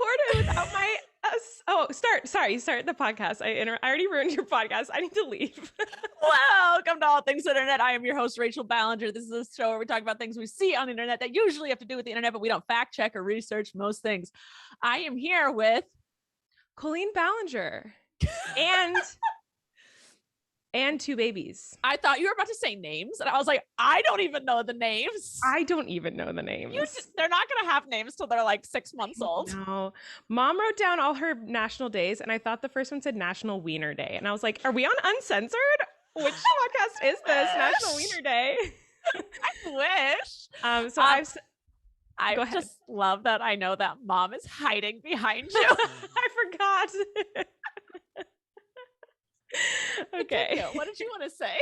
recorded without my. Start the podcast. I already ruined your podcast. I need to leave. Welcome to All Things Internet. I am your host, Rachel Ballinger. This is a show where we talk about things we see on the internet that usually have to do with the internet, but we don't fact check or research most things. I am here with Colleen Ballinger and two babies. I thought you were about to say names, and I was like, I don't even know the names. I don't even know the names. They're not going to have names till they're like 6 months old. No. Mom wrote down all her national days, and I thought the first one said National Wiener Day. And I was like, are we on Uncensored? Which podcast is this? National Wiener Day. I wish. I just love that I know that Mom is hiding behind you. I forgot. Okay. What did you want to say?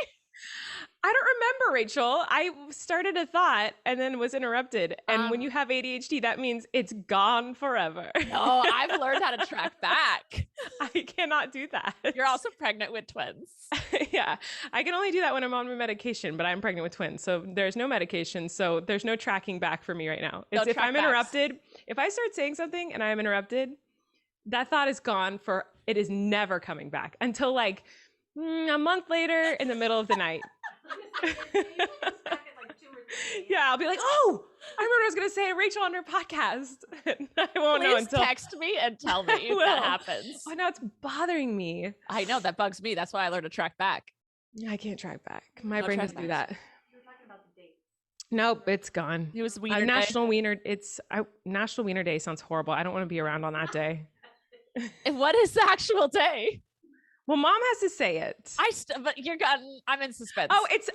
I don't remember, Rachel. I started a thought and then was interrupted. And when you have ADHD, that means it's gone forever. No, I've learned how to track back. I cannot do that. You're also pregnant with twins. Yeah. I can only do that when I'm on my medication, but I'm pregnant with twins. So there's no medication. So there's no tracking back for me right now. It's if I'm interrupted, if I start saying something and I'm interrupted, that thought is gone it is never coming back until like a month later in the middle of the night. Yeah, I'll be like, oh, I remember I was going to say Rachel on her podcast. I won't know until text me and tell me if that happens. Oh, no, it's bothering me. I know, that bugs me. That's why I learned to track back. I can't track back. My brain doesn't do that. Nope, it's gone. It was Wiener National Wiener. National Wiener Day sounds horrible. I don't want to be around on that day. And what is the actual day? Well, Mom has to say it. But I'm in suspense. Oh, it's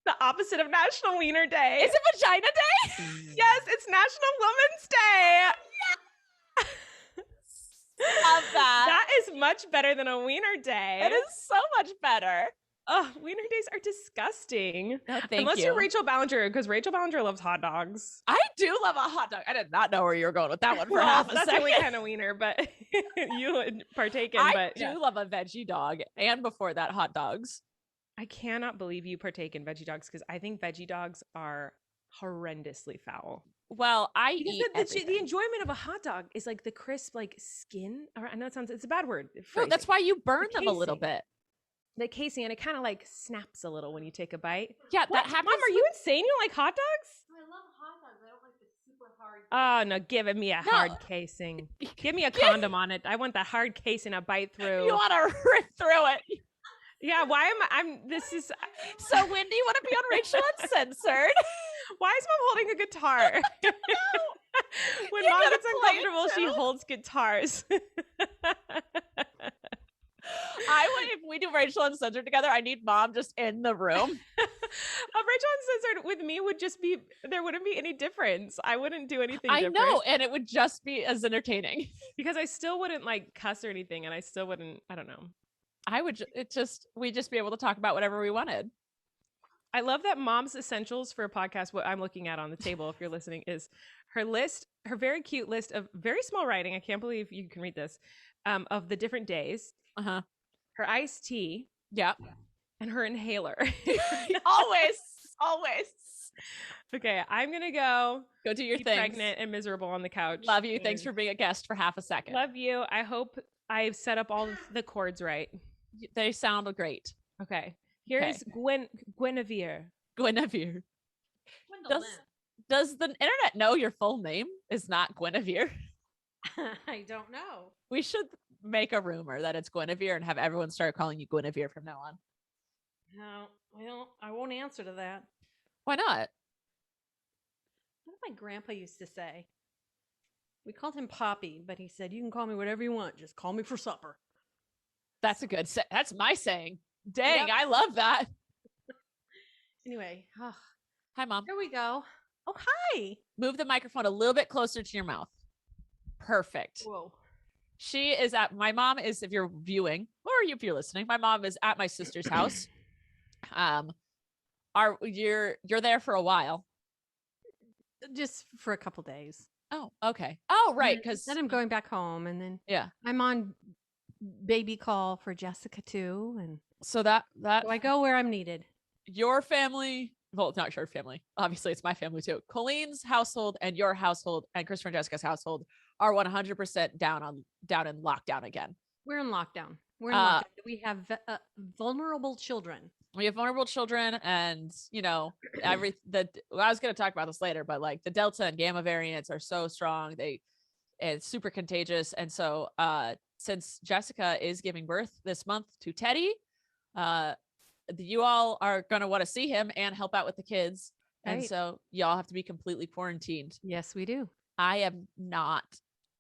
the opposite of National Wiener Day. Is it Vagina Day? Yes, it's National Women's Day. Yes. Love that. That is much better than a Wiener Day. It is so much better. Oh, Wiener Days are disgusting. No, Unless you're Rachel Ballinger, because Rachel Ballinger loves hot dogs. I do love a hot dog. I did not know where you were going with that one for half a that's second. That's the only kind of wiener, but you would partake in. I do love a veggie dog, and before that, hot dogs. I cannot believe you partake in veggie dogs because I think veggie dogs are horrendously foul. Well, the enjoyment of a hot dog is like the crisp, like skin. Or I know it's a bad word. No, that's why you burn them a little bit. The casing, and it kind of like snaps a little when you take a bite. Yeah, that happens. Mom, are you insane? You don't like hot dogs? I love hot dogs. I don't like the super hard. Oh no, give me a hard casing. Give me a condom on it. I want the hard casing to bite through. You want to rip through it. Yeah, why am I'm this is so Wendy, you want to be on Rachel Uncensored? Why is Mom holding a guitar? When Mom gets uncomfortable, she holds guitars. If we do Rachel Uncensored together, I need Mom just in the room. Rachel Uncensored with me would just be, there wouldn't be any difference. I wouldn't do anything different. I know, and it would just be as entertaining. Because I still wouldn't like cuss or anything, and I still wouldn't, I don't know. We'd just be able to talk about whatever we wanted. I love that Mom's essentials for a podcast, what I'm looking at on the table, if you're listening, is her very cute list of very small writing. I can't believe you can read this, of the different days. Uh-huh. Her iced tea. Yeah. And her inhaler. Always. Okay, I'm going to go do your thing. Pregnant and miserable on the couch. Love you. Thanks for being a guest for half a second. Love you. I hope I've set up all the chords right. They sound great. Okay. Here's Guinevere. Does the internet know your full name is not Guinevere? I don't know. We should make a rumor that it's Guinevere and have everyone start calling you Guinevere from now on. No, well, I won't answer to that. Why not? What did my grandpa used to say? We called him Poppy, but he said, you can call me whatever you want. Just call me for supper. That's that's my saying. Dang, yep. I love that. Anyway. Hi, Mom. Here we go. Oh, hi. Move the microphone a little bit closer to your mouth. Perfect. Whoa. My mom is, if you're viewing, or if you're listening, my mom is at my sister's house. You're there for a while. Just for a couple days. Oh, okay. Oh, right. Because then I'm going back home, and then I'm on baby call for Jessica too, and so that so I go where I'm needed. Your family well, it's not your family. Obviously, it's my family too. Colleen's household and your household and Christopher and Jessica's household are 100% down in lockdown again. We're in lockdown. We're in lockdown. We have vulnerable children. We have vulnerable children, and I was going to talk about this later, but like the Delta and Gamma variants are so strong. It's super contagious. And so since Jessica is giving birth this month to Teddy, you all are going to want to see him and help out with the kids. Right. And so y'all have to be completely quarantined. Yes, we do. I am not.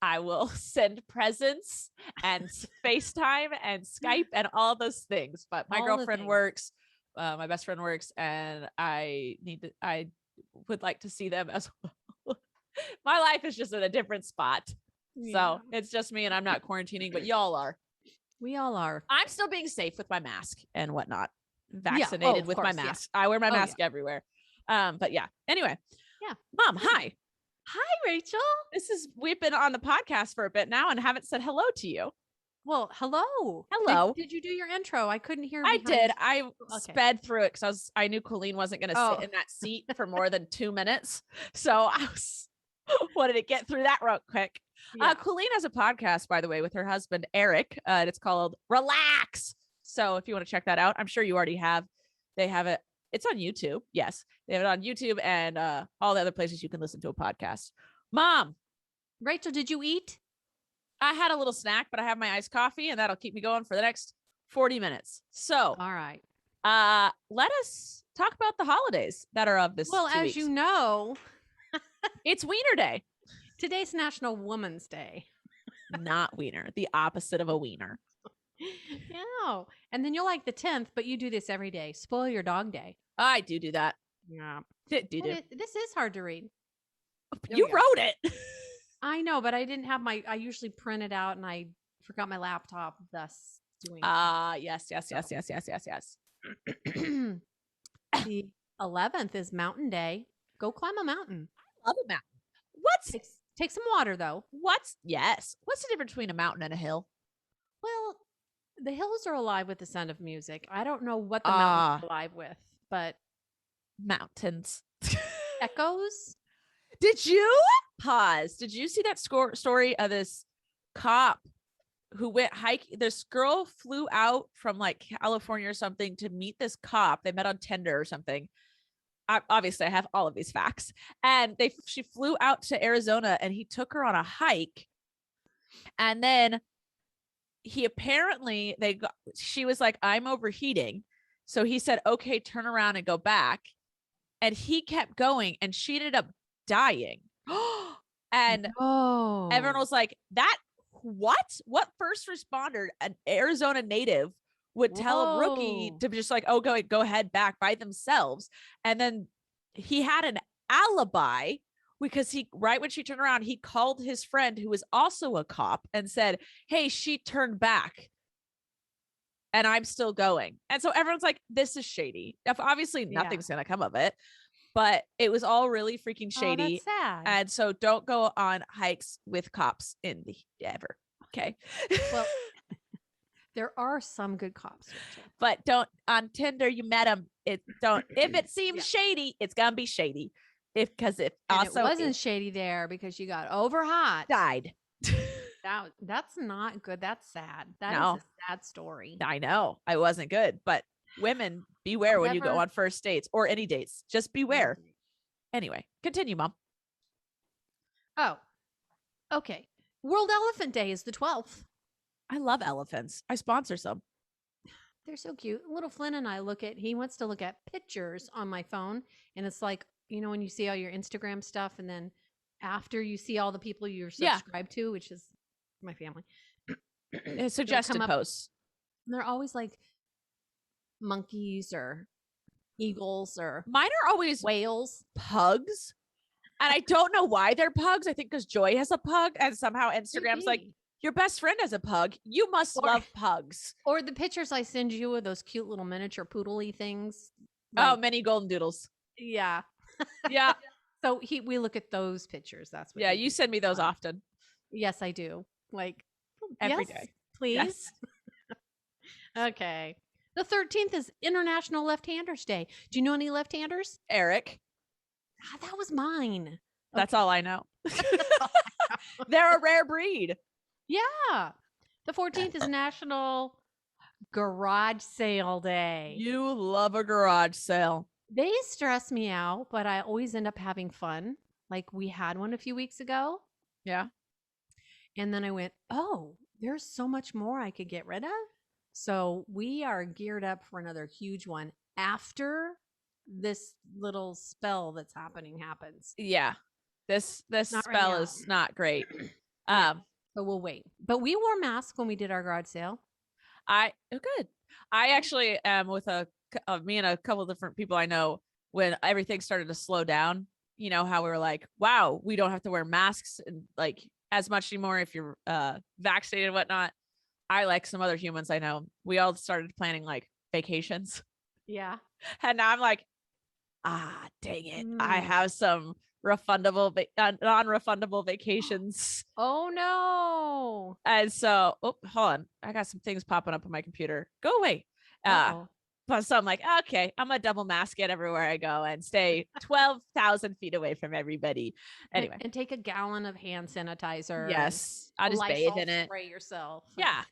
I will send presents and FaceTime and Skype and all those things. But my girlfriend works, my best friend works, and I would like to see them as well. My life is just in a different spot. Yeah. So it's just me, and I'm not quarantining, but y'all are. We all are. I'm still being safe with my mask and whatnot. Vaccinated with my mask. Yeah. I wear my mask everywhere. But yeah. Anyway. Yeah. Mom, hi. Hi, Rachel. We've been on the podcast for a bit now and haven't said hello to you. Well, hello. Hello. Did you do your intro? I couldn't hear. I did. I sped through it because I knew Colleen wasn't going to sit in that seat for more than 2 minutes. So I wanted to get through that real quick. Yeah. Colleen has a podcast, by the way, with her husband, Eric. And it's called Relax. So if you want to check that out, I'm sure you already have. They have it. It's on YouTube. Yes. They have it on YouTube and all the other places you can listen to a podcast. Mom. Rachel, did you eat? I had a little snack, but I have my iced coffee and that'll keep me going for the next 40 minutes. So, all right. Let us talk about the holidays that are of this. Well, as weeks. You know, it's Wiener Day. Today's National Woman's Day. Not wiener, the opposite of a wiener. No. And then you'll like the 10th, but you do this every day. Spoil your dog day. I do that. Yeah. This is hard to read. You wrote it. I know, but I didn't have I usually print it out and I forgot my laptop, thus doing yes. The 11th is Mountain Day. Go climb a mountain. I love a mountain. Take some water though. What's the difference between a mountain and a hill? Well, the hills are alive with the sound of music. I don't know what the mountains are alive with, but mountains. Echoes. Did you see that story of this cop who went hiking? This girl flew out from like California or something to meet this cop. They met on Tinder or something. Obviously, I have all of these facts. And she flew out to Arizona and he took her on a hike. And then she was like, I'm overheating. So he said, okay, turn around and go back. And he kept going and she ended up dying. And everyone was like, what first responder, an Arizona native, would tell a rookie to be just like, oh, go ahead back by themselves. And then he had an alibi because right when she turned around, he called his friend who was also a cop and said, hey, she turned back and I'm still going. And so everyone's like, this is shady. Obviously nothing's going to come of it, but it was all really freaking shady. That's sad. And so don't go on hikes with cops ever. Okay. Well, there are some good cops, Rachel. But don't on Tinder. You met them. If it seems shady, it's gonna be shady. It wasn't shady there because you got over hot, died. That's not good. That's sad. That is a sad story. I know. I wasn't good, but women beware when you go on first dates or any dates. Just beware. Anyway, continue, Mom. Oh, okay. World Elephant Day is the 12th. I love elephants. I sponsor some. They're so cute. Little Flynn and I he wants to look at pictures on my phone. And it's like, when you see all your Instagram stuff and then after you see all the people you're subscribed to, which is my family. Suggested posts. They're always like monkeys or eagles or mine are always whales, pugs. And I don't know why they're pugs. I think because Joy has a pug and somehow Instagram's like, your best friend has a pug. You must love pugs. Or the pictures I send you of those cute little miniature poodle-y things. Mini golden doodles. Yeah. Yeah. So we look at those pictures. That's what. Yeah, you send me those often. Yes, I do. Like every day. Please. Yes. Okay. The 13th is International Left-Handers Day. Do you know any left-handers? Eric. That was mine. That's all I know. They're a rare breed. Yeah. The 14th is National Garage Sale Day. You love a garage sale. They stress me out, but I always end up having fun. Like we had one a few weeks ago. Yeah. And then I went, oh, there's so much more I could get rid of. So we are geared up for another huge one after this little spell that's happening happens. Yeah. This Not spell right now. is not great. So we'll wait. But we wore masks when we did our garage sale. Good. I actually am with me and a couple of different people I know when everything started to slow down. You know how we were like, wow, we don't have to wear masks and like as much anymore if you're vaccinated and whatnot. I, like some other humans I know, we all started planning like vacations. Yeah. And now I'm like, dang it. I have some non-refundable vacations. Oh no. And so, hold on. I got some things popping up on my computer. Go away. But so I'm like, okay, I'm gonna double mask it everywhere I go and stay 12,000 feet away from everybody. Anyway, and take a gallon of hand sanitizer. Yes, I'll just bathe in it. Spray yourself. Yeah,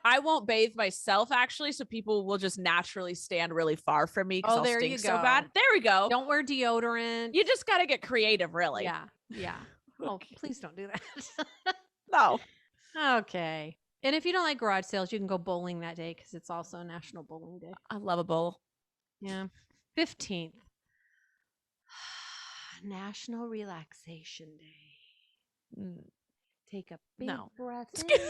I won't bathe myself actually, so people will just naturally stand really far from me because I'll stink so bad. There we go. Don't wear deodorant. You just got to get creative, really. Yeah. Oh, please don't do that. No. Okay. And if you don't like garage sales, you can go bowling that day because it's also National Bowling Day. I love a bowl. Yeah. 15th. National Relaxation Day. Take a big breath in.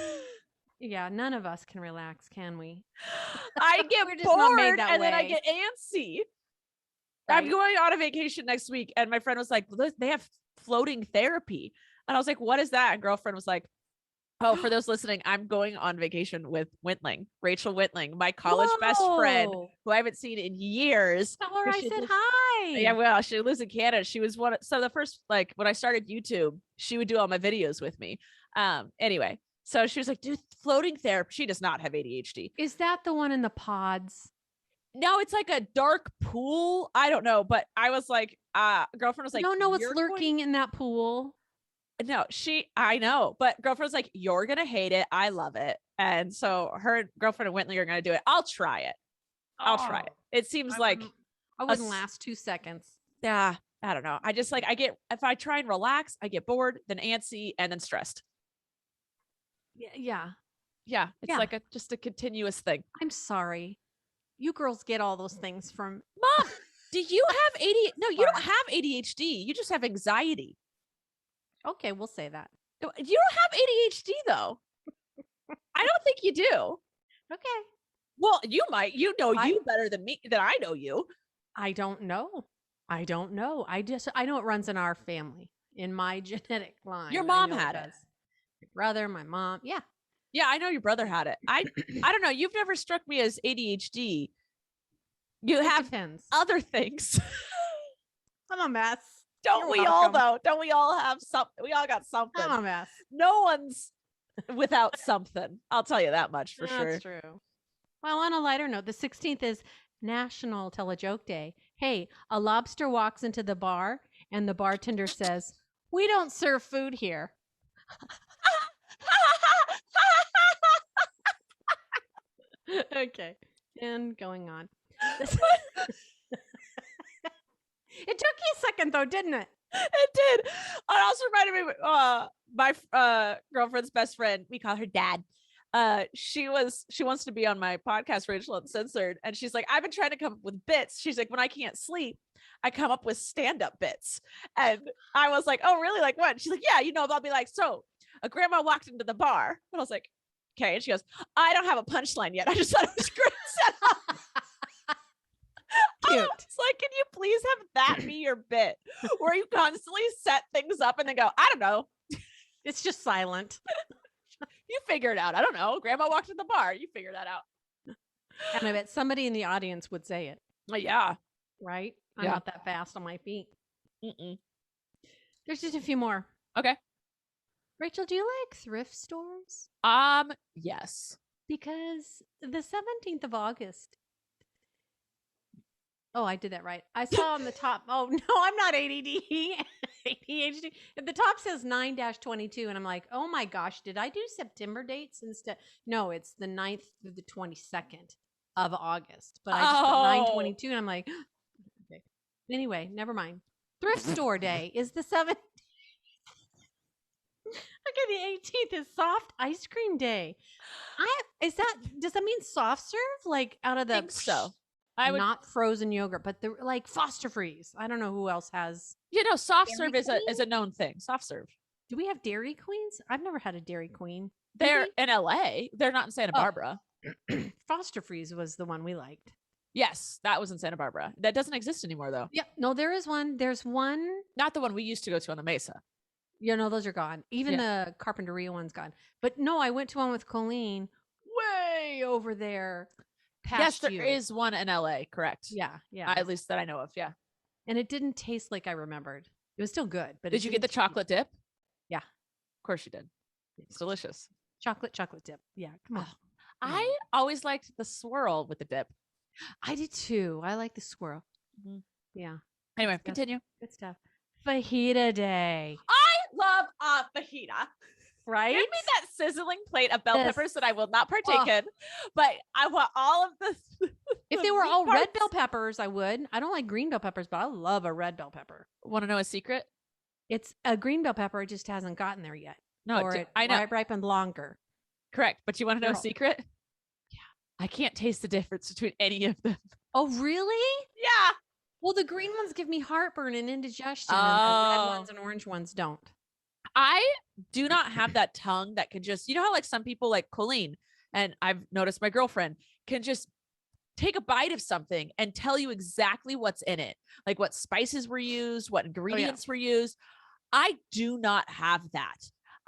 Yeah, none of us can relax, can we? I get bored and then I get antsy. Right? I'm going on a vacation next week and my friend was like, they have floating therapy. And I was like, what is that? And girlfriend was like, oh, for those listening, I'm going on vacation with Rachel Wintling, my college best friend who I haven't seen in years. Tell her I said hi. Yeah, well, she lives in Canada. She was so the first, like when I started YouTube, she would do all my videos with me. Anyway, so she was like, dude, floating therapy. She does not have ADHD. Is that the one in the pods? No, it's like a dark pool. I don't know, but I was like, girlfriend was like, I don't know what's lurking in that pool. No, I know, but girlfriend's like, you're going to hate it. I love it. And so her girlfriend and Wintley are going to do it. I'll try it. It seems like I wouldn't last 2 seconds. Yeah. I don't know. I just like, if I try and relax, I get bored, then antsy, and then stressed. Yeah. It's like just a continuous thing. I'm sorry. You girls get all those things from Mom. Do you have ADHD? No, you don't have ADHD. You just have anxiety. Okay, we'll say that. You don't have ADHD though. I don't think you do. Okay. Well, you might. You better than me. Than I know you. I don't know. I know it runs in our family, in my genetic line. Your mom had it. My brother, my mom. Yeah. Yeah, I know your brother had it. I don't know. You've never struck me as ADHD. You have other things. I'm a mess. Don't we all though? Don't we all have something? We all got something. I'm a mess. No one's without something. I'll tell you that much for sure. That's true. Well, on a lighter note, the 16th is National Tell a Joke Day. Hey, a lobster walks into the bar and the bartender says, "We don't serve food here." Okay. And going on. It took you a second though, didn't it? It did. It also reminded me my girlfriend's best friend, we call her Dad. She wants to be on my podcast, Rachel Uncensored, and she's like, I've been trying to come up with bits. She's like, when I can't sleep, I come up with stand-up bits. And I was like, oh, really? Like what? She's like, yeah, I'll be like, so a grandma walked into the bar. And I was like, okay. And she goes, I don't have a punchline yet. I just thought it was great setup. Cute. It's like, can you please have that be your bit where you constantly set things up and then go, I don't know. It's just silent. You figure it out. I don't know. Grandma walked in the bar. You figure that out. And I bet somebody in the audience would say it. Yeah. Right? I'm not that fast on my feet. Mm-mm. There's just a few more. Okay. Rachel, do you like thrift stores? Yes. Because the 17th of August. Oh, I did that right. I saw on the top. Oh, no, I'm not ADD. ADHD. At the top says 9-22. And I'm like, oh my gosh, did I do September dates instead? No, it's the 9th through the 22nd of August. But I just put 9/22 and I'm like, okay. Anyway, never mind. Thrift Store Day is the 7th. Okay, the 18th is Soft Ice Cream Day. Does that mean soft serve? Like out of the I think so. I would not frozen yogurt, but the like Foster Freeze. I don't know who else has. Soft Dairy serve is a known thing. Soft serve. Do we have Dairy Queens? I've never had a Dairy Queen. They're in LA. They're not in Santa Barbara. Foster Freeze was the one we liked. Yes, that was in Santa Barbara. That doesn't exist anymore though. Yeah, no, there is one. There's one. Not the one we used to go to on the Mesa. Those are gone. Even the Carpinteria one's gone. But no, I went to one with Colleen way over there. Yes, there is one in LA, correct. Yeah. At least that I know of, yeah. And it didn't taste like I remembered. It was still good. But did you get the chocolate dip? Yeah. Of course you did. It's delicious. Chocolate dip. Yeah, come on. I always liked the swirl with the dip. I did too. I like the swirl. Mm-hmm. Yeah. Anyway, continue. Good stuff. Fajita Day. I love a fajita. Right? Give me that sizzling plate of bell peppers that I will not partake in, but I want all of the. If they were all red bell peppers, I would. I don't like green bell peppers, but I love a red bell pepper. Want to know a secret? It's a green bell pepper. It just hasn't gotten there yet. No, I know. Ripened longer. Correct. But you want to know a secret? Yeah. I can't taste the difference between any of them. Oh, really? Yeah. Well, the green ones give me heartburn and indigestion, and the red ones and orange ones don't. I do not have that tongue that can just, how like some people like Colleen, and I've noticed my girlfriend can just take a bite of something and tell you exactly what's in it, like what spices were used, what ingredients were used. I do not have that.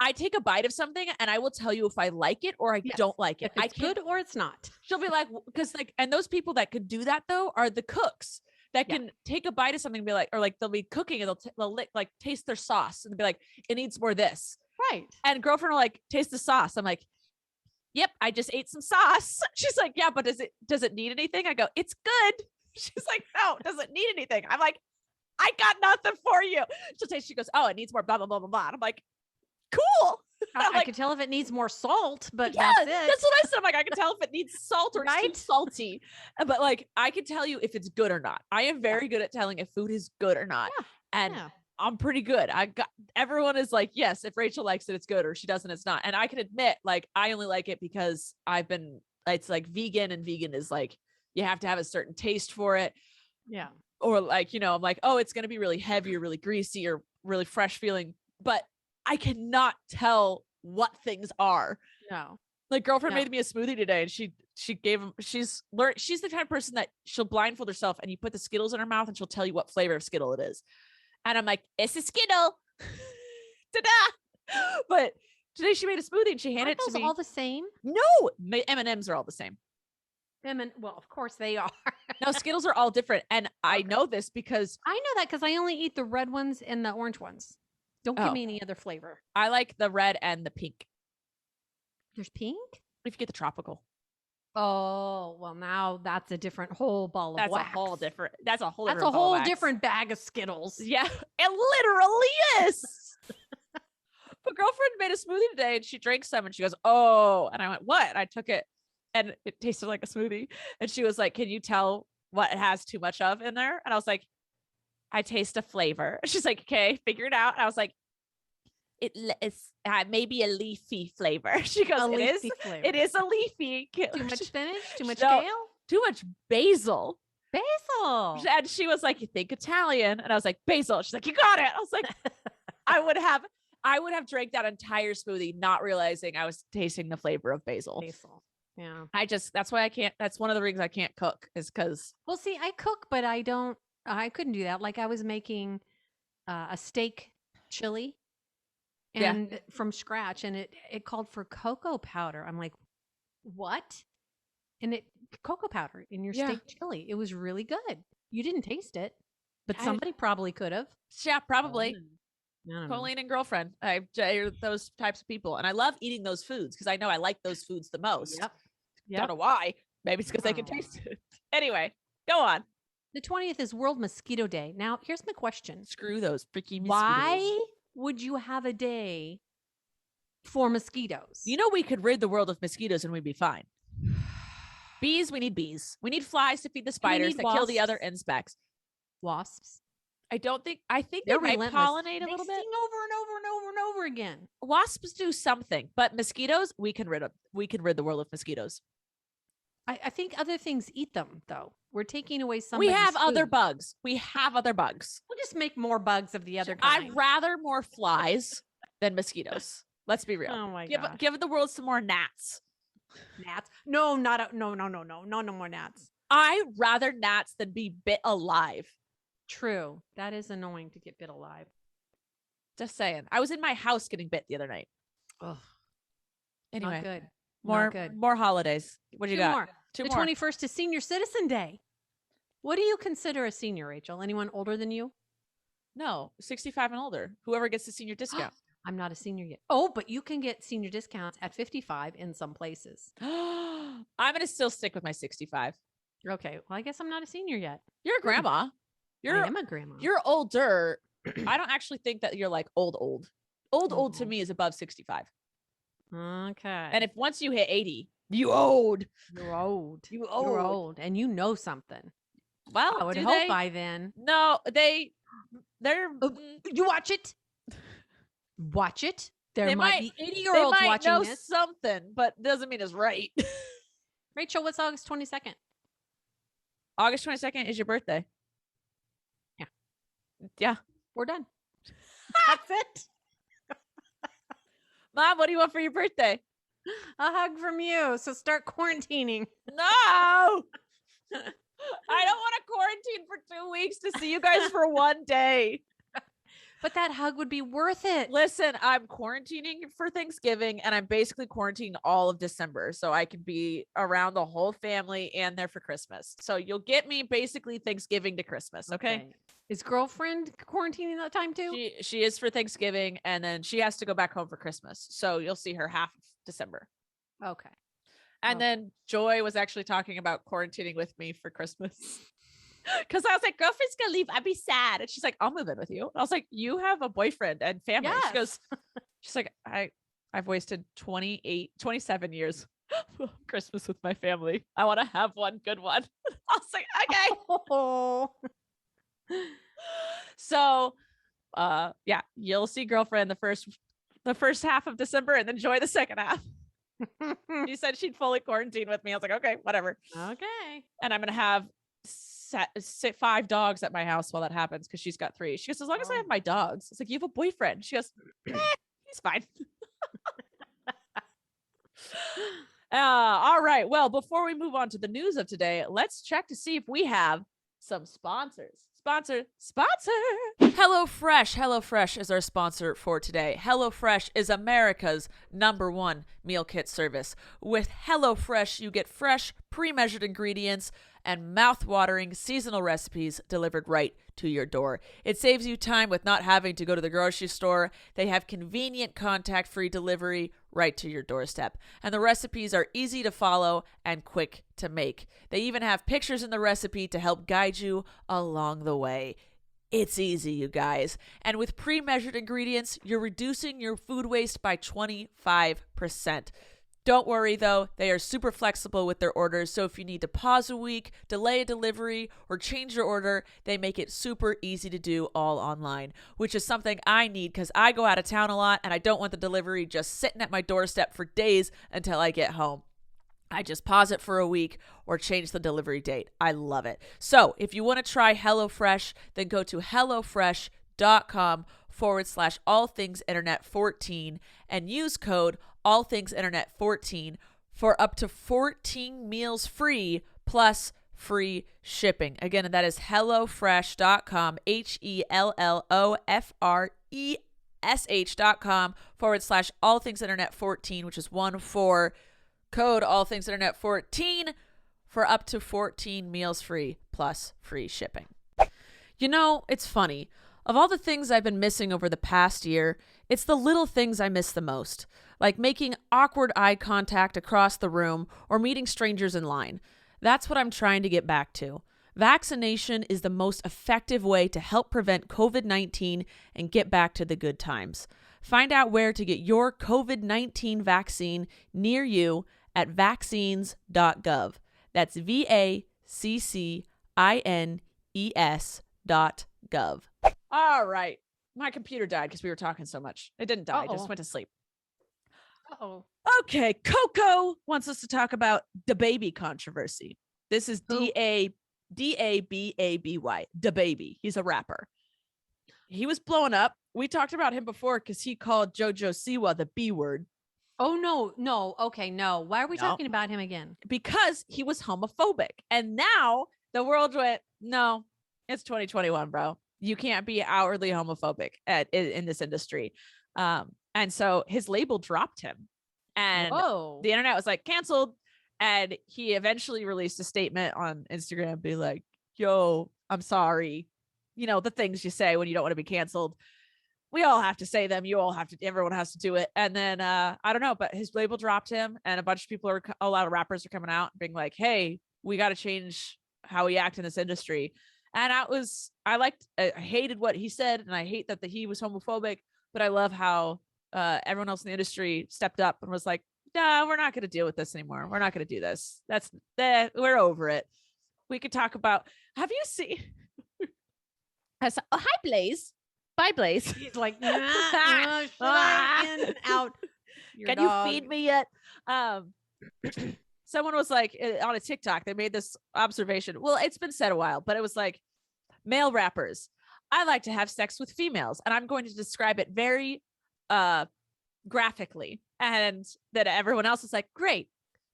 I take a bite of something and I will tell you if I like it or I don't like it. If it's good or it's not. She'll be like, because and those people that could do that though are the cooks that can take a bite of something and be like, or like they'll be cooking and they'll like taste their sauce and be like, it needs more of this. Right. And girlfriend will like taste the sauce. I'm like, yep, I just ate some sauce. She's like, yeah, but does it need anything? I go, it's good. She's like, no, it doesn't need anything. I'm like, I got nothing for you. She'll taste, she goes, oh, it needs more blah, blah, blah, blah, blah. And I'm like, cool. I can tell if it needs more salt, but that's it. That's what I said. I'm like, I can tell if it needs salt or it's too salty. But like, I can tell you if it's good or not. I am very good at telling if food is good or not. Yeah. And I'm pretty good. Everyone is like, yes, if Rachel likes it, it's good, or she doesn't, it's not. And I can admit, like, I only like it because it's like vegan, and vegan is like, you have to have a certain taste for it. Yeah. Or like, I'm like, oh, it's going to be really heavy or really greasy or really fresh feeling. But I cannot tell what things are. No. Like girlfriend made me a smoothie today, and she gave him, she's the kind of person that she'll blindfold herself and you put the Skittles in her mouth and she'll tell you what flavor of Skittle it is. And I'm like, it's a Skittle. Ta-da! But today she made a smoothie and she handed it to me. All the same? No, M&Ms are all the same. Well, of course they are. No, Skittles are all different. And I know this because I know that because I only eat the red ones and the orange ones. Don't give me any other flavor. I like the red and the pink. There's pink? If you get the tropical. Oh, well, now that's a different whole ball of wax. That's a whole different bag of Skittles. Yeah, it literally is. But girlfriend made a smoothie today and she drank some and she goes, oh, and I went, what? And I took it and it tasted like a smoothie. And she was like, can you tell what it has too much of in there? And I was like, I taste a flavor. She's like, okay, figure it out. And I was like, it's maybe a leafy flavor. She goes, it is a leafy. Too much spinach? Too much kale? Too much basil. Basil. And she was like, you think Italian? And I was like, basil. She's like, you got it. I was like, I would have drank that entire smoothie, not realizing I was tasting the flavor of basil. Yeah. That's why I can't, that's one of the reasons I can't cook is because. Well, see, I cook, but I couldn't do that. Like I was making a steak chili and from scratch, and it called for cocoa powder. I'm like, what? And cocoa powder in your steak chili. It was really good. You didn't taste it, but somebody probably could have. Yeah, probably. Colleen and girlfriend. Those types of people. And I love eating those foods because I know I like those foods the most. Yep. Yep. Don't know why. Maybe it's because they can taste it. Anyway, go on. The 20th is World Mosquito Day. Now, here's my question. Screw those freaking mosquitoes. Why would you have a day for mosquitoes? You know, we could rid the world of mosquitoes and we'd be fine. Bees, we need bees. We need flies to feed the spiders that kill the other insects. Wasps. I think They're they might relentless. pollinate a little bit. They sting over and over and over and over again. Wasps do something, but mosquitoes, we can rid the world of mosquitoes. I think other things eat them, though. We're taking away some. We have other bugs. We'll just make more bugs of the other kind. I'd rather more flies than mosquitoes. Let's be real. Oh my god! Give the world some more gnats. Gnats? No, no more gnats. I'd rather gnats than be bit alive. True. That is annoying to get bit alive. Just saying. I was in my house getting bit the other night. Ugh. Anyway, Not good. More holidays. What do you got? More. The 21st is Senior Citizen Day. What do you consider a senior, Rachel? Anyone older than you? No, 65 and older. Whoever gets the senior discount. I'm not a senior yet. Oh, but you can get senior discounts at 55 in some places. I'm going to still stick with my 65. Okay. Well, I guess I'm not a senior yet. You're a grandma. I am a grandma. You're older. I don't actually think that you're like old. Old to me is above 65. Okay. And if once you hit 80, you old. You're old. You old. You're old. And you know something. Well, I would hope by then. No, they're you watch it. Watch it. There might be 80-year-olds watching know this. Something, but doesn't mean it's right. Rachel, what's August 22nd? August 22nd is your birthday. Yeah. We're done. That's it. Mom, what do you want for your birthday? A hug from you. So start quarantining. No. I don't want to quarantine for 2 weeks to see you guys for one day. But that hug would be worth it. Listen, I'm quarantining for Thanksgiving and I'm basically quarantining all of December so I can be around the whole family and there for Christmas. So you'll get me basically Thanksgiving to Christmas, okay? Is girlfriend quarantining that time too? She is for Thanksgiving and then she has to go back home for Christmas. So you'll see her half of December. Okay. And then Joy was actually talking about quarantining with me for Christmas. Because I was like, girlfriend's gonna leave. I'd be sad. And she's like, I'll move in with you. And I was like, you have a boyfriend and family. Yes. She goes, she's like, I've wasted 27 years of Christmas with my family. I want to have one good one. I was like, okay. Oh. So yeah, you'll see girlfriend the first half of December and then Joy the second half. She said she'd fully quarantine with me. I was like, okay, whatever. Okay. And I'm gonna have 5 dogs at my house while that happens because she's got 3. She goes, as long as I have my dogs. It's like, you have a boyfriend. She goes, he's fine. All right. Well, before we move on to the news of today, let's check to see if we have some sponsors. Sponsor. HelloFresh. HelloFresh is our sponsor for today. HelloFresh is America's #1 meal kit service. With HelloFresh, you get fresh, pre-measured ingredients and mouth-watering seasonal recipes delivered right to your door. It saves you time with not having to go to the grocery store. They have convenient contact-free delivery right to your doorstep. And the recipes are easy to follow and quick to make. They even have pictures in the recipe to help guide you along the way. It's easy, you guys. And with pre-measured ingredients, you're reducing your food waste by 25%. Don't worry, though, they are super flexible with their orders, so if you need to pause a week, delay a delivery, or change your order, they make it super easy to do all online, which is something I need because I go out of town a lot and I don't want the delivery just sitting at my doorstep for days until I get home. I just pause it for a week or change the delivery date. I love it. So if you want to try HelloFresh, then go to hellofresh.com/allthingsinternet14 and use code allthingsinternet14 for up to 14 meals free plus free shipping. Again, that is hellofresh.com, hellofresh.com/allthingsinternet14, which is 14, code allthingsinternet14 for up to 14 meals free plus free shipping. You know, it's funny. Of all the things I've been missing over the past year, it's the little things I miss the most, like making awkward eye contact across the room or meeting strangers in line. That's what I'm trying to get back to. Vaccination is the most effective way to help prevent COVID-19 and get back to the good times. Find out where to get your COVID-19 vaccine near you at vaccines.gov. That's vaccines.gov. All right. My computer died because we were talking so much. It didn't die. It just went to sleep. Uh-oh. Okay. Coco wants us to talk about the baby controversy. This is DABABY, DaBaby. He's a rapper. He was blowing up. We talked about him before because he called JoJo Siwa the B word. Oh, no. Okay, no. Why are we talking about him again? Because he was homophobic. And now the world went, no, it's 2021, bro. You can't be outwardly homophobic in this industry. And so his label dropped him. And the internet was like, canceled. And he eventually released a statement on Instagram, be like, yo, I'm sorry. You know, the things you say when you don't want to be canceled. We all have to say them. Everyone has to do it. And then, I don't know, but his label dropped him and a bunch of people a lot of rappers are coming out being like, hey, we got to change how we act in this industry. And I hated what he said. And I hate that he was homophobic, but I love how, everyone else in the industry stepped up and was like, no, we're not going to deal with this anymore. We're not going to do this. We're over it. We could talk about, have you seen, hi, Blaze. Bye, Blaze. He's like, in, out. Can you feed me yet? Someone was like on a TikTok, they made this observation. Well, it's been said a while, but it was like, male rappers, I like to have sex with females, and I'm going to describe it very graphically. And then everyone else is like, great.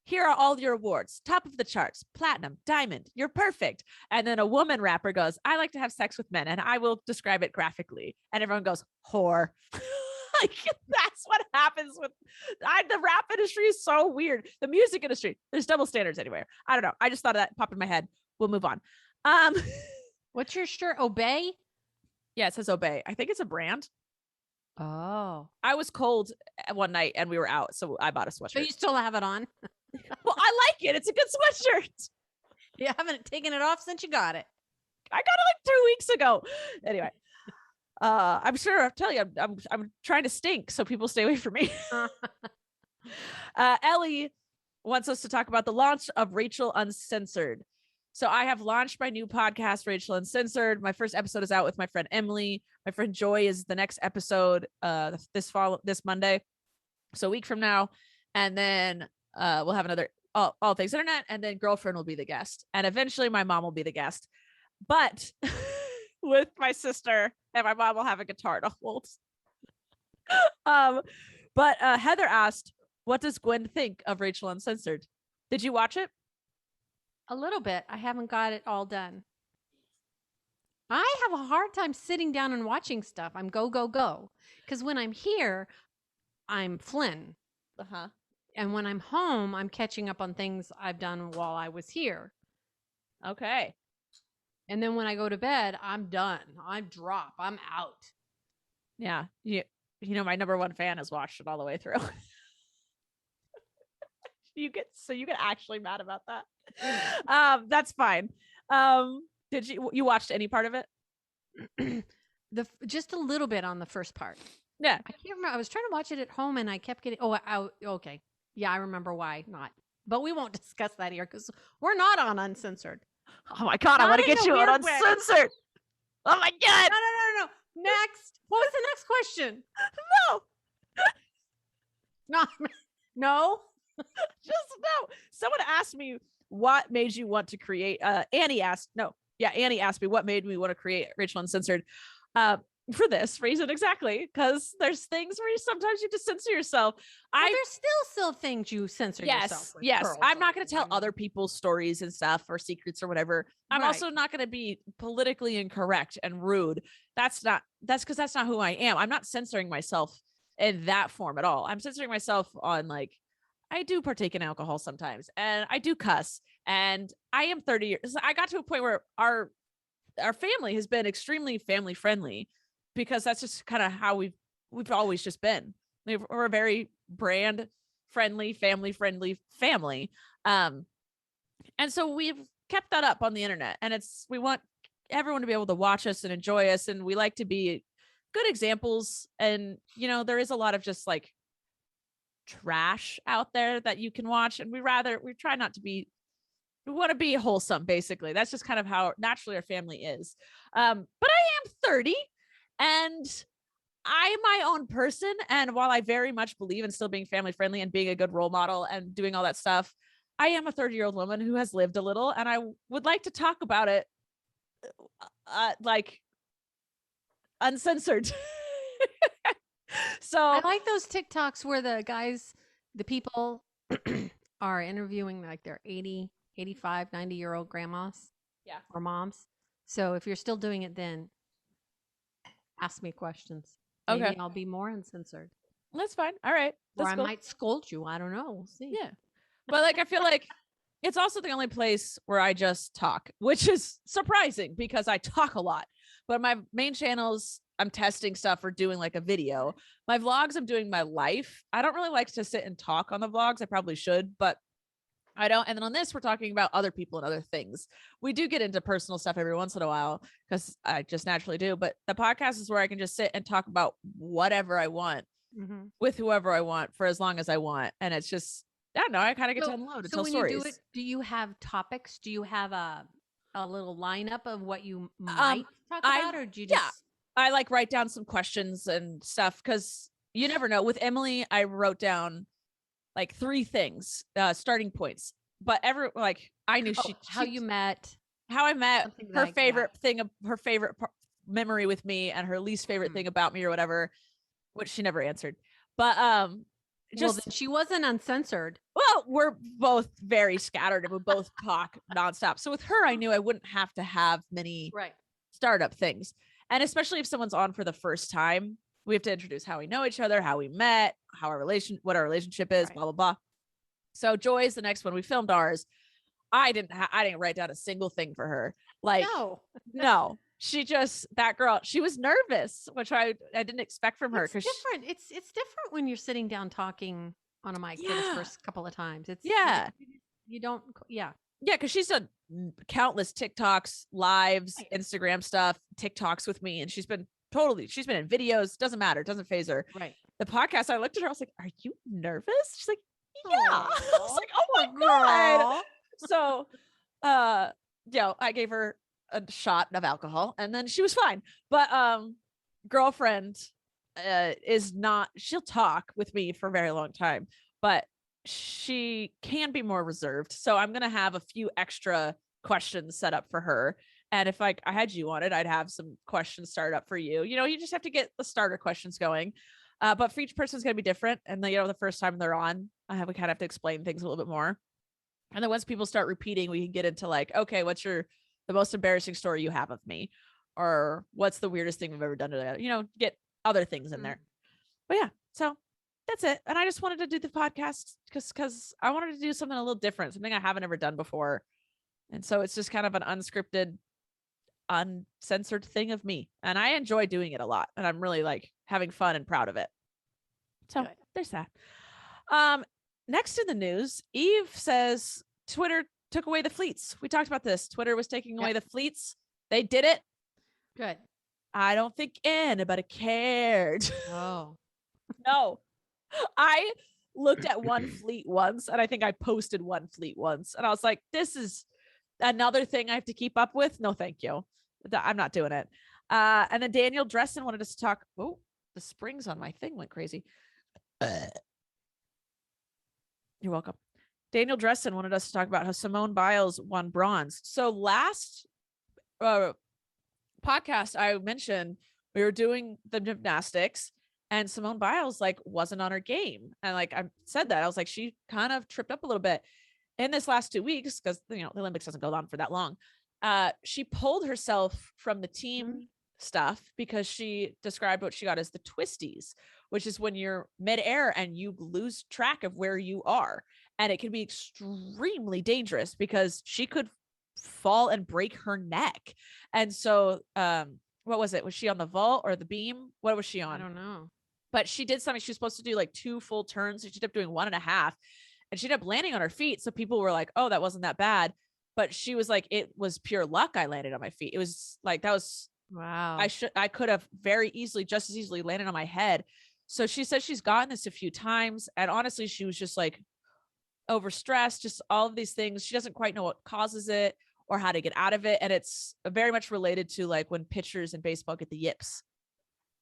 Here are all your awards. Top of the charts, platinum, diamond, you're perfect. And then a woman rapper goes, I like to have sex with men and I will describe it graphically. And everyone goes, whore. Like, that's what happens with the rap industry is so weird. The music industry, there's double standards anywhere. I don't know. I just thought of that, popped in my head. We'll move on. What's your shirt? Obey? Yeah, it says Obey. I think it's a brand. Oh. I was cold one night and we were out, so I bought a sweatshirt. But you still have it on? Well, I like it. It's a good sweatshirt. You haven't taken it off since you got it. I got it like 2 weeks ago. Anyway, I'm sure I'll tell you, I'm trying to stink so people stay away from me. Ellie wants us to talk about the launch of Rachel Uncensored. So I have launched my new podcast, Rachel Uncensored. My first episode is out with my friend Emily. My friend Joy is the next episode this Monday. So a week from now. And then we'll have another all things internet, and then girlfriend will be the guest, and eventually my mom will be the guest, but with my sister, and my mom will have a guitar to hold. But Heather asked, what does Gwen think of Rachel Uncensored? Did you watch it? A little bit. I haven't got it all done. I have a hard time sitting down and watching stuff. I'm go because when I'm here, I'm Flynn. And when I'm home, I'm catching up on things I've done while I was here. Okay. And then when I go to bed, I'm done. I drop. I'm out. Yeah. You know, my number one fan has watched it all the way through. You get actually mad about that. That's fine. Did you watched any part of it? Just a little bit on the first part. Yeah. I can't remember. I was trying to watch it at home and I kept getting, okay. Yeah, I remember why not. But we won't discuss that here because we're not on Uncensored. Oh my God, I want to get you on Uncensored. Oh my God. No. Next. What was the next question? No. Just no. Someone asked me what made you want to create, Annie asked me what made me want to create Rachel Uncensored. For this reason exactly, because there's things where sometimes you have to censor yourself. There's still things you censor yourself with. Yes. I'm not going to tell other people's stories and stuff or secrets or whatever. I'm also not going to be politically incorrect and rude. That's because that's not who I am. I'm not censoring myself in that form at all. I'm censoring myself on, like, I do partake in alcohol sometimes and I do cuss, and I am 30 years. I got to a point where our family has been extremely family friendly because that's just kind of how we've always just been. We're a very brand friendly, family friendly family. And so we've kept that up on the internet, and we want everyone to be able to watch us and enjoy us. And we like to be good examples. And, there is a lot of just like trash out there that you can watch. And we try not to be, we want to be wholesome, basically. That's just kind of how naturally our family is. But I am 30 and I'm my own person. And while I very much believe in still being family friendly and being a good role model and doing all that stuff, I am a 30-year-old woman who has lived a little, and I would like to talk about it like uncensored. So I like those TikToks where the people are interviewing like their 80, 85, 90-year-old grandmas. Yeah. Or moms. So if you're still doing it, then ask me questions. Maybe okay, I'll be more uncensored. that's fine. All right. Or I might scold you. I don't know. We'll see. Yeah. But like, I feel like it's also the only place where I just talk, which is surprising because I talk a lot. But my main channels, I'm testing stuff or doing like a video. My vlogs, I'm doing my life. I don't really like to sit and talk on the vlogs. I probably should, but I don't. And then on this, we're talking about other people and other things. We do get into personal stuff every once in a while because I just naturally do. But the podcast is where I can just sit and talk about whatever I want with whoever I want for as long as I want. And it's just, I don't know. I kind of get to unload and tell stories. You do it, do you have topics? Do you have a little lineup of what you might talk about, or do you just? Yeah, I like write down some questions and stuff because you never know. With Emily, I wrote down like 3 things, starting points. But I knew how you met, how I met, her favorite thing, of her favorite memory with me, and her least favorite thing about me, or whatever, which she never answered. But she wasn't uncensored. Well, we're both very scattered and we both talk nonstop. So with her, I knew I wouldn't have to have many startup things. And especially if someone's on for the first time, we have to introduce how we know each other, how we met, what our relationship is, blah, blah, blah. So Joy's the next one. We filmed ours. I didn't write down a single thing for her. Like, no. That girl, she was nervous, which I didn't expect from her. It's different. It's different when you're sitting down talking on a mic for the first couple of times. It's you don't. Yeah. Because she's done countless TikToks, lives, Instagram stuff, TikToks with me, and she's been in videos. Doesn't matter. Doesn't phase her. Right. The podcast, I looked at her. I was like, "Are you nervous?" She's like, "Yeah." I was like, "Oh my God." So, I gave her a shot of alcohol and then she was fine. But girlfriend she'll talk with me for a very long time, but she can be more reserved. So I'm gonna have a few extra questions set up for her. And if I had you on it, I'd have some questions started up for you. You just have to get the starter questions going. But for each person, it's gonna be different. And then, the first time they're on, we kind of have to explain things a little bit more. And then once people start repeating, we can get into like, okay, what's the most embarrassing story you have of me, or what's the weirdest thing we've ever done together, get other things in there. But yeah, so that's it. And I just wanted to do the podcast because I wanted to do something a little different, something I haven't ever done before. And so it's just kind of an unscripted, uncensored thing of me. And I enjoy doing it a lot. And I'm really like having fun and proud of it. So there's that. Next in the news, Eve says Twitter took away the fleets. We talked about this. Twitter was taking away the fleets. They did it. Good. I don't think anybody cared. Oh. No. I looked at one fleet once, and I think I posted one fleet once. And I was like, this is another thing I have to keep up with. No, thank you. I'm not doing it. And then Daniel Dresden wanted us to talk. Oh, the springs on my thing went crazy. You're welcome. Daniel Dresden wanted us to talk about how Simone Biles won bronze. So last podcast, I mentioned we were doing the gymnastics and Simone Biles wasn't on her game. And I said that, I was like, she kind of tripped up a little bit in this last 2 weeks because, the Olympics doesn't go on for that long. She pulled herself from the team stuff because she described what she got as the twisties, which is when you're midair and you lose track of where you are. And it can be extremely dangerous because she could fall and break her neck. And so what was it? Was she on the vault or the beam? What was she on? I don't know. But she did something. She was supposed to do like 2 full turns. She ended up doing 1.5, and she ended up landing on her feet. So people were like, oh, that wasn't that bad. But she was like, it was pure luck. I landed on my feet. It was like, that was, wow. I could have very easily, just as easily landed on my head. So she said she's gotten this a few times. And honestly, she was just like overstressed, just all of these things. She doesn't quite know what causes it or how to get out of it. And it's very much related to like when pitchers in baseball get the yips.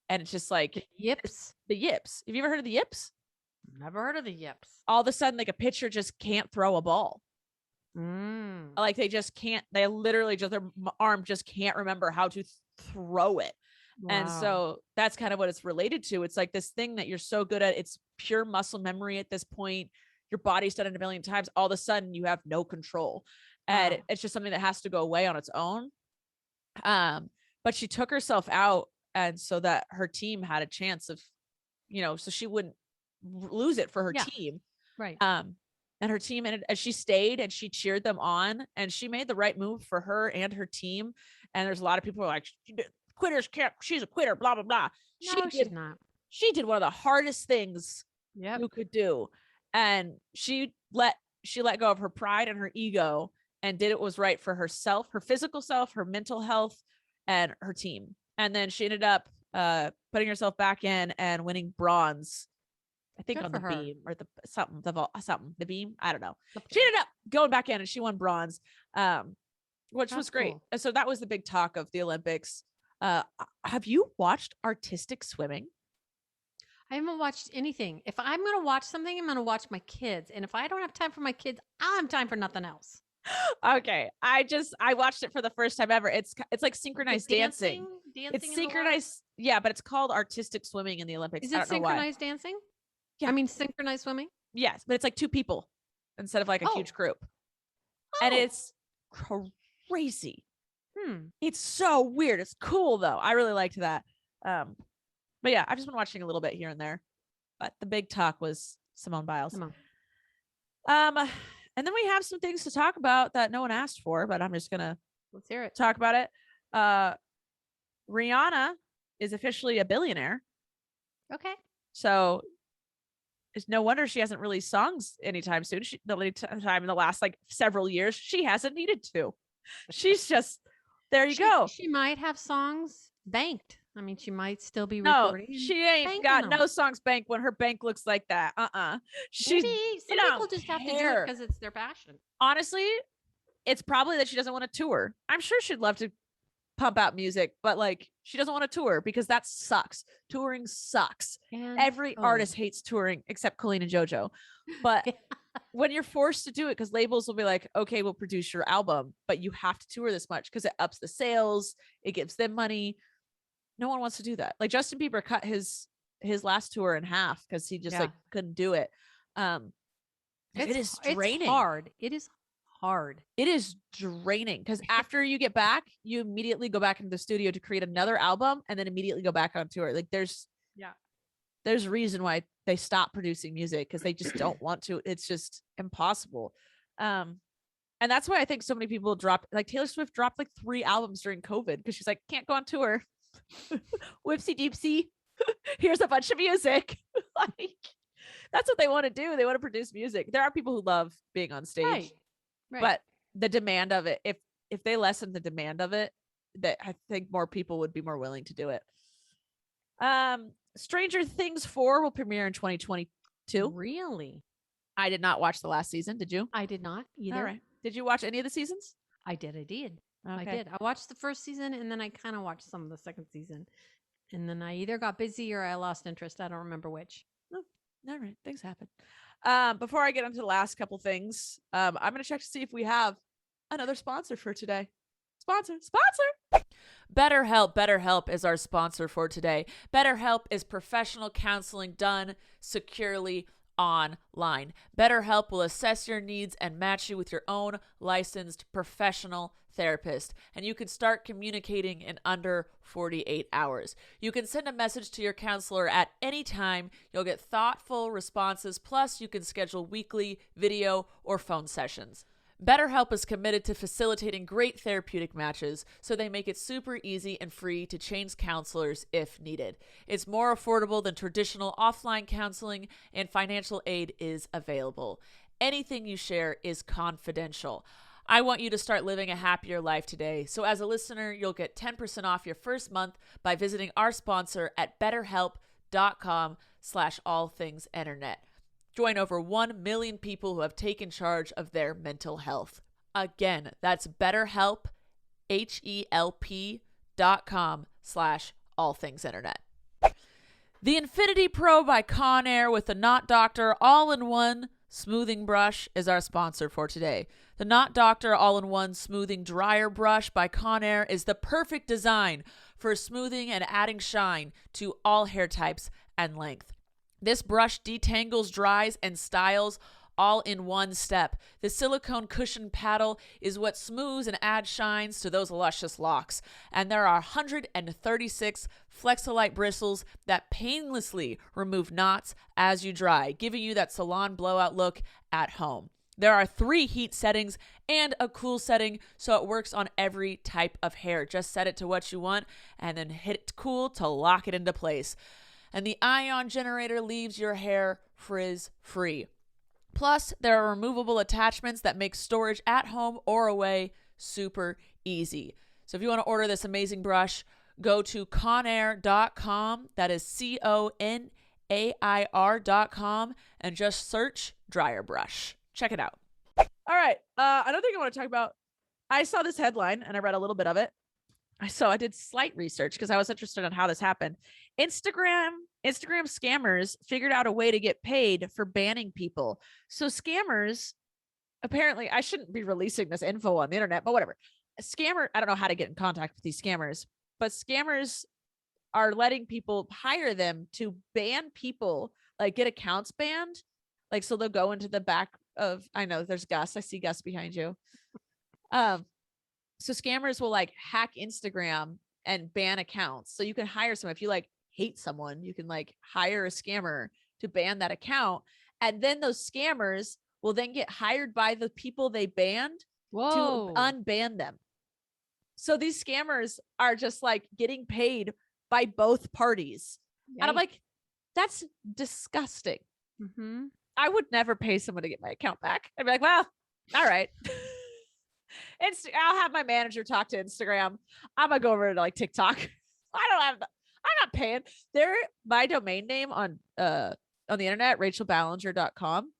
And it's just like the yips. The yips. Have you ever heard of the yips? Never heard of the yips. All of a sudden, like a pitcher just can't throw a ball. Mm. Like they just can't. They literally just, their arm just can't remember how to throw it. Wow. And so that's kind of what it's related to. It's like this thing that you're so good at. It's pure muscle memory at this point. Your body's done it a million times. All of a sudden, you have no control, and it's just something that has to go away on its own. But she took herself out, and so that her team had a chance of, so she wouldn't lose it for her team. Right. And her team, and she stayed and she cheered them on, and she made the right move for her and her team. And there's a lot of people who are like, quitters can't, she's a quitter, blah, blah, blah. No, she's not. She did one of the hardest things you could do. And she let go of her pride and her ego and did what was right for herself, her physical self, her mental health, and her team. And then she ended up putting herself back in and winning bronze, I think, on the beam or the beam. I don't know. She ended up going back in and she won bronze, which was great. Cool. And so that was the big talk of the Olympics. Have you watched artistic swimming? I haven't watched anything. If I'm going to watch something, I'm going to watch my kids. And if I don't have time for my kids, I'll have time for nothing else. Okay. I watched it for the first time ever. It's like synchronized dancing. It's synchronized. Yeah, but it's called artistic swimming in the Olympics. Is it synchronized dancing? Yeah. I mean, synchronized swimming? Yes, but it's like 2 people instead of like a huge group. And it's crazy. It's so weird. It's cool though. I really liked that. But yeah, I've just been watching a little bit here and there. But the big talk was Simone Biles. And then we have some things to talk about that no one asked for, but I'm just gonna let's hear it. Talk about it. Rihanna is officially a billionaire. Okay. So it's no wonder she hasn't released songs anytime soon. The only time in the last like several years, she hasn't needed to. She's just there. You go. She might have songs banked. I mean, she might still be recording. No, she ain't got no songs banked when her bank looks like that. Some people just have to do it because it's their passion. Honestly, it's probably that she doesn't want to tour. I'm sure she'd love to pump out music, but like she doesn't want to tour because that sucks. Touring sucks. Every artist hates touring except Colleen and JoJo. But when you're forced to do it, because labels will be like, okay, we'll produce your album, but you have to tour this much because it ups the sales, it gives them money. No one wants to do that. Like Justin Bieber cut his last tour in half because he just like couldn't do it. It is draining. It's hard. It is hard. It is draining because after you get back, you immediately go back into the studio to create another album and then immediately go back on tour. Like there's a reason why they stop producing music because they just don't want to. It's just impossible. And that's why I think so many people like Taylor Swift dropped like 3 albums during COVID because she's like, can't go on tour. Whoopsie doopsie. Here's a bunch of music. Like that's what they want to do. They want to produce music. There are people who love being on stage, right. But the demand of it, if they lessen the demand of it, that I think more people would be more willing to do it. Stranger Things 4 will premiere in 2022. Really? I did not watch the last season. Did you? I did not either. All right. Did you watch any of the seasons? I did. Okay. I did. I watched the first season and then I kind of watched some of the second season. And then I either got busy or I lost interest. I don't remember which. Oh, all right. Things happen. Before I get into the last couple things, I'm going to check to see if we have another sponsor for today. Sponsor. BetterHelp is our sponsor for today. BetterHelp is professional counseling done securely online. BetterHelp will assess your needs and match you with your own licensed professional therapist, and you can start communicating in under 48 hours. You can send a message to your counselor at any time. You'll get thoughtful responses, plus you can schedule weekly video or phone sessions. BetterHelp is committed to facilitating great therapeutic matches, so they make it super easy and free to change counselors if needed. It's more affordable than traditional offline counseling, and financial aid is available. Anything you share is confidential. I want you to start living a happier life today. So as a listener, you'll get 10% off your first month by visiting our sponsor at betterhelp.com/allthingsinternet. Join over 1 million people who have taken charge of their mental health. Again, that's BetterHelp, HELP.com/allthingsinternet. The Infinity Pro by Conair with the Knot Doctor all-in-one smoothing brush is our sponsor for today. The Knot Doctor all-in-one smoothing dryer brush by Conair is the perfect design for smoothing and adding shine to all hair types and length. This brush detangles, dries, and styles all in one step. The silicone cushion paddle is what smooths and adds shines to those luscious locks. And there are 136 Flexolite bristles that painlessly remove knots as you dry, giving you that salon blowout look at home. There are 3 heat settings and a cool setting, so it works on every type of hair. Just set it to what you want and then hit cool to lock it into place. And the ion generator leaves your hair frizz-free. Plus, there are removable attachments that make storage at home or away super easy. So if you want to order this amazing brush, go to conair.com. That is CONAIR.com, and just search dryer brush. Check it out. All right. Another thing I want to talk about. I saw this headline and I read a little bit of it. I did slight research because I was interested in how this happened. Instagram scammers figured out a way to get paid for banning people. So scammers, apparently, I shouldn't be releasing this info on the internet, but whatever. A scammer, I don't know how to get in contact with these scammers, but scammers are letting people hire them to ban people, like get accounts banned. Like, so they'll go into the back of, I know there's Gus. I see Gus behind you. So scammers will like hack Instagram and ban accounts. So you can hire someone. If you like hate someone, you can like hire a scammer to ban that account. And then those scammers will then get hired by the people they banned to unban them. So these scammers are just like getting paid by both parties. Yikes. And I'm like, that's disgusting. Mm-hmm. I would never pay someone to get my account back. I'd be like, well, all right. I'll have my manager talk to Instagram. I'm gonna go over to like TikTok. I'm not paying. My domain name on the internet, rachelballinger.com,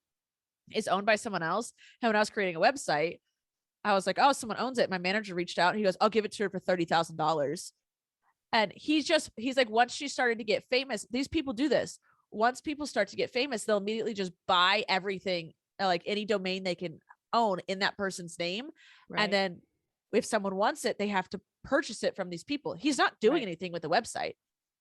is owned by someone else. And when I was creating a website, I was like, oh, someone owns it. My manager reached out and he goes, I'll give it to her for $30,000. And he's like, once she started to get famous, these people do this. Once people start to get famous, they'll immediately just buy everything, like any domain they can own in that person's name. Right. And then if someone wants it, they have to purchase it from these people. He's not doing anything with the website.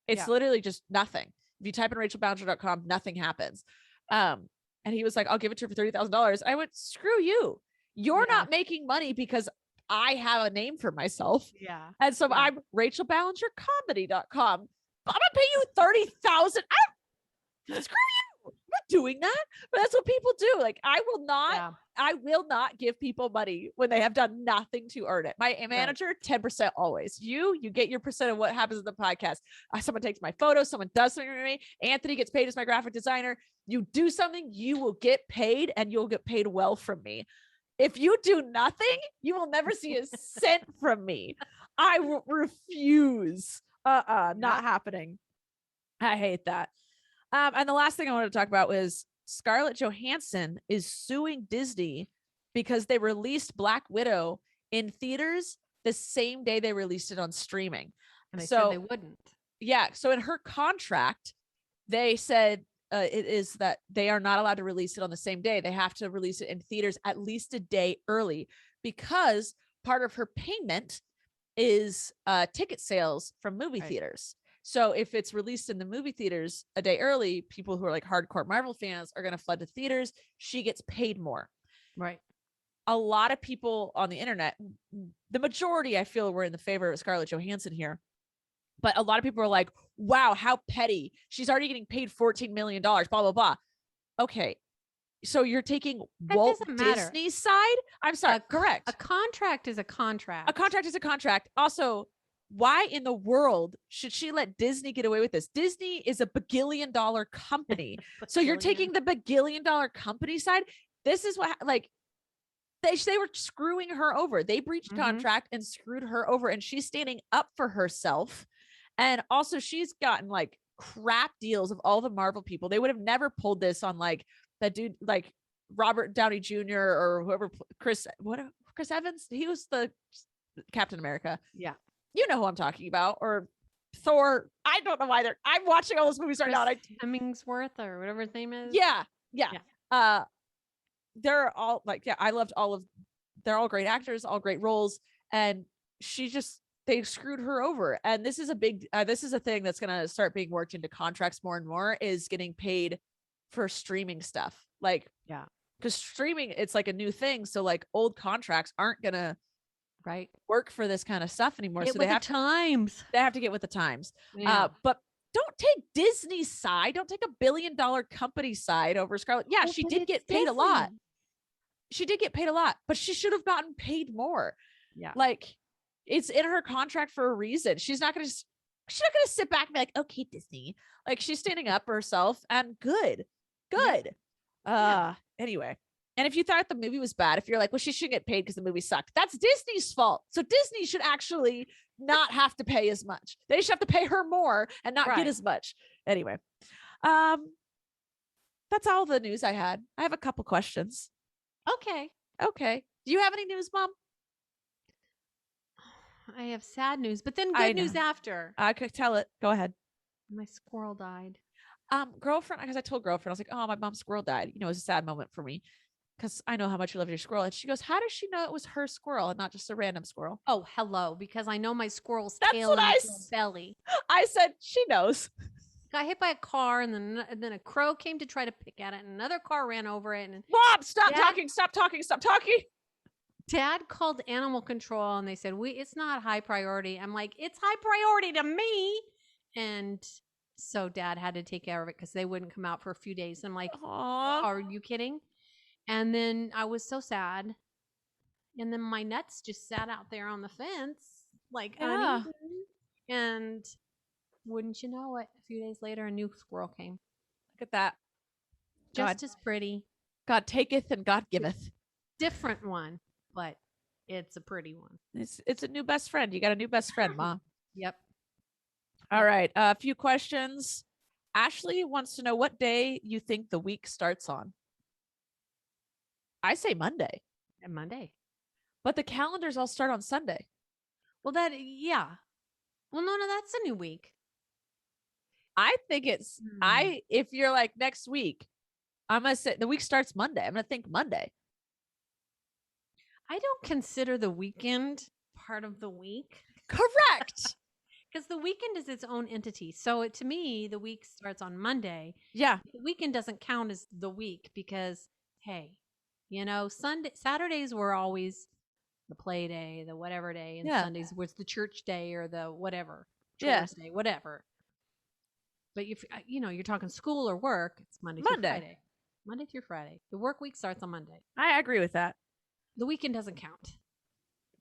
It's literally just nothing. If you type in rachelballinger.com, nothing happens. And he was like, I'll give it to her for $30,000. I went, screw you. You're not making money because I have a name for myself. Yeah. And so I'm rachelballingercomedy.com. I'm going to pay you $30,000. Screw you. I'm not doing that. But that's what people do. Like, I will not give people money when they have done nothing to earn it. My manager, 10% always. You get your percent of what happens in the podcast. Someone takes my photos, someone does something for me. Anthony gets paid as my graphic designer. You do something, you will get paid, and you'll get paid well from me. If you do nothing, you will never see a cent from me. I refuse. Not happening. I hate that. And the last thing I wanted to talk about was Scarlett Johansson is suing Disney because they released Black Widow in theaters the same day they released it on streaming. And they said they wouldn't. Yeah. So in her contract, they said it is that they are not allowed to release it on the same day. They have to release it in theaters at least a day early because part of her payment is ticket sales from movie theaters. So if it's released in the movie theaters a day early, people who are like hardcore Marvel fans are going to flood to theaters. She gets paid more. Right. A lot of people on the internet, the majority, I feel, were in the favor of Scarlett Johansson here. But a lot of people are like, wow, how petty. She's already getting paid $14 million, blah, blah, blah. Okay. So you're taking That Walt doesn't matter. Disney's side? I'm sorry. Correct. A contract is a contract. A contract is a contract. Also, why in the world should she let Disney get away with this? Disney is a bagillion-dollar company. So you're taking the bagillion-dollar company side. This is what, like, they were screwing her over. They breached contract and screwed her over, and she's standing up for herself. And also, she's gotten like crap deals of all the Marvel people. They would have never pulled this on like that dude, like Robert Downey Jr. or whoever, Chris Evans. He was the Captain America. Yeah. You know who I'm talking about, or Thor. I don't know why I'm watching all those movies right now. Hemmingsworth or whatever his name is. Yeah. They're all like, I loved they're all great actors, all great roles. And they screwed her over. And this is a thing that's going to start being worked into contracts more and more, is getting paid for streaming stuff. Like, yeah, because streaming, it's like a new thing. So like old contracts aren't going to work for this kind of stuff anymore. So they have to get with the times. Yeah. But don't take Disney's side. Don't take $1 billion company side over Scarlett. Yeah, she did get paid a lot. She did get paid a lot, but she should have gotten paid more. Yeah. Like, it's in her contract for a reason. She's not going to sit back and be like, okay, Disney. Like, she's standing up for herself, and good. Anyway. And if you thought the movie was bad, if you're like, well, she shouldn't get paid because the movie sucked, that's Disney's fault. So Disney should actually not have to pay as much. They should have to pay her more and not get as much. Anyway, that's all the news I had. I have a couple questions. Okay. Do you have any news, Mom? I have sad news, but then good news after. I could tell it. Go ahead. My squirrel died. Girlfriend, because I told girlfriend, I was like, oh, my mom's squirrel died. You know, it was a sad moment for me because I know how much you love your squirrel. And she goes, how does she know it was her squirrel and not just a random squirrel? Oh, hello. Because I know my squirrel's That's tail what and I belly. I said, she knows. Got hit by a car, and then a crow came to try to pick at it, and another car ran over it. And Mom, stop talking. Dad called animal control, and they said, it's not high priority. I'm like, it's high priority to me. And so Dad had to take care of it because they wouldn't come out for a few days. I'm like, are you kidding? And then I was so sad. And then my nuts just sat out there on the fence, like, uneaten. And wouldn't you know it, a few days later, a new squirrel came. Look at that. Just as pretty. God taketh and God giveth. Different one, but it's a pretty one. It's a new best friend. You got a new best friend, Mom. Yep. All right. A few questions. Ashley wants to know what day you think the week starts on. I say Monday. And Monday. But the calendars all start on Sunday. Well, Well, no, that's a new week. I think it's, if you're like next week, I'm going to say the week starts Monday. I'm going to think Monday. I don't consider the weekend part of the week. Correct. Because the weekend is its own entity. So to me, the week starts on Monday. Yeah. The weekend doesn't count as the week because, hey, Saturdays were always the play day, the whatever day, and Sundays was the church day or the whatever, chores day, whatever. But if you're talking school or work, it's Monday through Friday. Monday through Friday. The work week starts on Monday. I agree with that. The weekend doesn't count.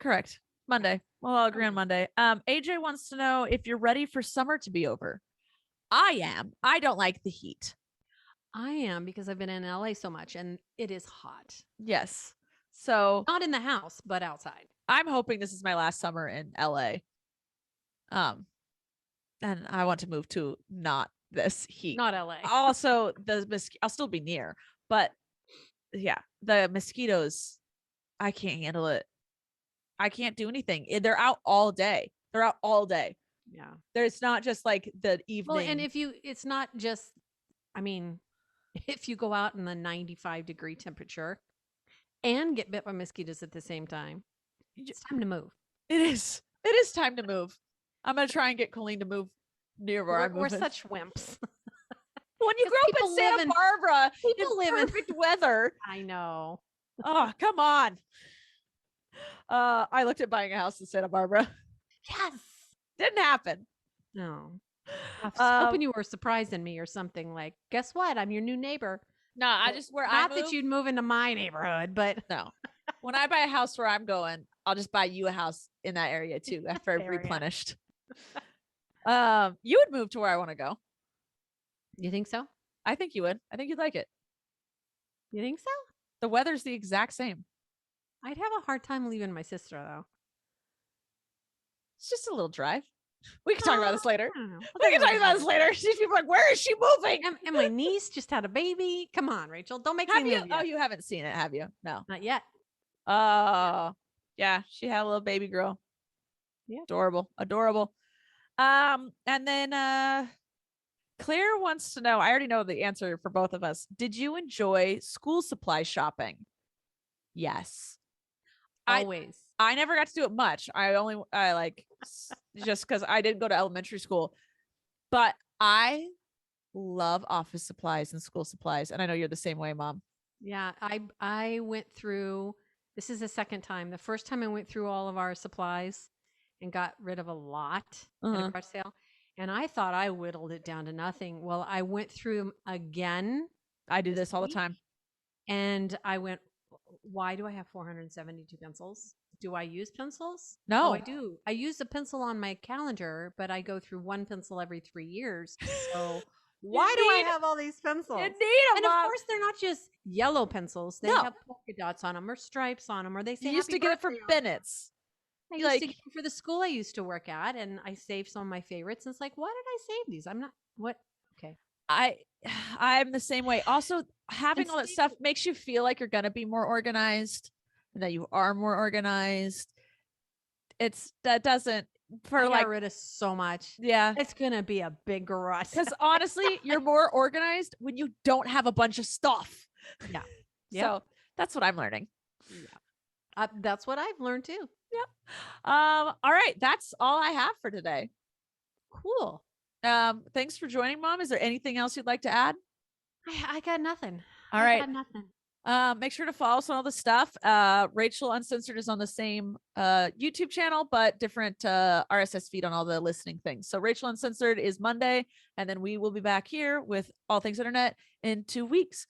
Correct. Monday. Well, I'll agree on Monday. AJ wants to know if you're ready for summer to be over. I am. I don't like the heat. I am because I've been in LA so much and it is hot. Yes. So not in the house, but outside. I'm hoping this is my last summer in LA. And I want to move to not this heat. Not LA. Also, I'll still be near, but yeah, the mosquitoes, I can't handle it. I can't do anything. They're out all day. Yeah. There's not just like the evening. Well, and it's not just, if you go out in the 95-degree temperature and get bit by mosquitoes at the same time, it's time to move. It is. It is time to move. I'm going to try and get Colleen to move near where I'm moving. We're such wimps. When you grow up in Santa Barbara, people live in perfect weather. I know. Oh, come on. I looked at buying a house in Santa Barbara. Yes. Didn't happen. No. I was hoping you were surprising me or something like, guess what? I'm your new neighbor. No, I just where Not I that move, you'd move into my neighborhood, but no. When I buy a house where I'm going, I'll just buy you a house in that area too after I've Area. replenished. You would move to where I want to go. You think so? I think you would. I think you'd like it. You think so? The weather's the exact same. I'd have a hard time leaving my sister though. It's just a little drive. We can talk about this later. I don't know. We can talk about this later. These people are like, where is she moving? And my niece just had a baby. Come on, Rachel. Don't make Have me you? move Oh, yet. you haven't seen it, have you? No. Not yet. Oh, yeah. She had a little baby girl. Yeah. Adorable. And then Claire wants to know, I already know the answer for both of us. Did you enjoy school supply shopping? Yes. Always. I never got to do it much. I like just because I didn't go to elementary school, but I love office supplies and school supplies. And I know you're the same way, Mom. Yeah, I went through, this is the second time. The first time I went through all of our supplies and got rid of a lot at a garage sale. And I thought I whittled it down to nothing. Well, I went through them again. I do this all the time. And I went, why do I have 472 pencils? Do I use pencils? No. Oh, I do. I use a pencil on my calendar, but I go through one pencil every 3 years. So why do I have all these pencils? You need them, And of course, they're not just yellow pencils. They No. have polka dots on them or stripes on them, or they say You used to happy get it from birthday on 'em. Bennett's. I used to get them for the school I used to work at, and I saved some of my favorites. And it's like, why did I save these? I'm not, what? Okay. I'm the same way. Also, having And all that stuff makes you feel like you're gonna be more organized and that you are more organized. That doesn't I got rid of so much. yeah. It's gonna be a big garage. Because honestly, you're more organized when you don't have a bunch of stuff. Yeah. So that's what I'm learning. That's what I've learned too. Yep. All right. That's all I have for today. Cool. Thanks for joining, Mom. Is there anything else you'd like to add? I got nothing. All right. I got nothing. Make sure to follow us on all the stuff. Rachel Uncensored is on the same YouTube channel, but different RSS feed on all the listening things. So Rachel Uncensored is Monday, and then we will be back here with All Things Internet in 2 weeks.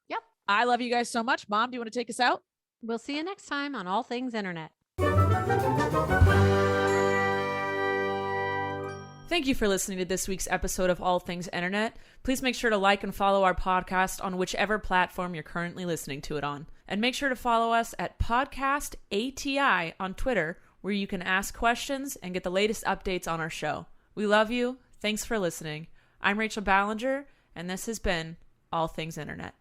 Yep. I love you guys so much. Mom, do you want to take us out? We'll see you next time on All Things Internet. Thank you for listening to this week's episode of All Things Internet. Please make sure to like and follow our podcast on whichever platform you're currently listening to it on. And make sure to follow us at Podcast ATI on Twitter, where you can ask questions and get the latest updates on our show. We love you. Thanks for listening. I'm Rachel Ballinger, and this has been All Things Internet.